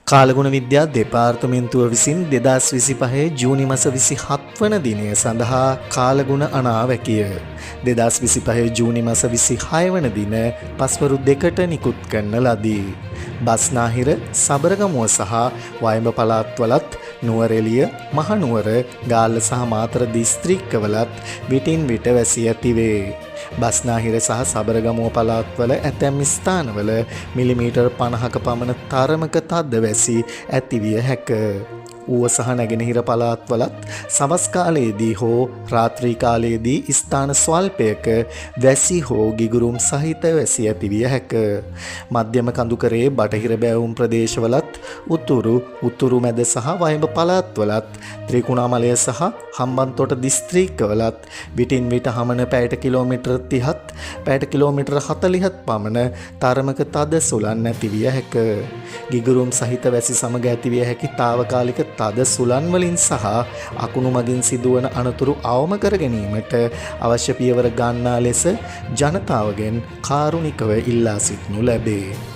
කාලගුණ විද්‍යා දෙපාර්තමේන්තුව විසින් 2025 ජූනි මාස 27 වන දිනය සඳහා කාලගුණ අනා වැකිය 2025 ජූනි මාස 26 වන දින පස්වරු 2ට නිකුත් කරන ලදී. බස්නාහිර, සබරගමුව සහ වයඹ පළාත්වලත් නුවරඑළිය, මහනුවර, ගාල්ල සහ මාතර දිස්ත්‍රික්කවලත් විටින් විට වැසී ඇතිවේ. බස්නාහිර සහ සබරගමුව පළාත්වල ඇතැම් ස්ථානවල මිලිමීටර් 50ක පමණ තරමක තද වැසි ඇතිවිය හැක. ඌව සහ නැගෙනහිර පළාත්වලත් සවස් කාලයේදී හෝ රාත්‍රී කාලයේදී ස්ථාන ස්වල්පයක වැසි හෝ ගිගුරුම් සහිත වැසි ඇතිවිය හැක. මධ්‍යම කඳුකරයේ බටහිර බැවුම් ප්‍රදේශවලත් උතුරු මැද සහ වයඹ පළාත්වලත් ත්‍රිකුණාමලය සහ හම්බන්තොට දිස්ත්‍රික්කවලත් විටින් විට හමන පැයට කිලෝමීටර් 30ත් පැයට කිලෝමීටර් 40ත් පමණ තරමක තද සුළං ඇතිවිය හැක. ගිගුරුම් සහිත වැසි සමග ඇතිවිය හැකි తాවකාලික තද සුළං වලින් සහ අකුණු මගින් සිදුවන අනතුරු අවම කර ගැනීමට අවශ්‍ය පියවර ගන්නා ලෙස ජනතාවගෙන් කාරුණිකව ඉල්ලා සිටිනු ලැබේ.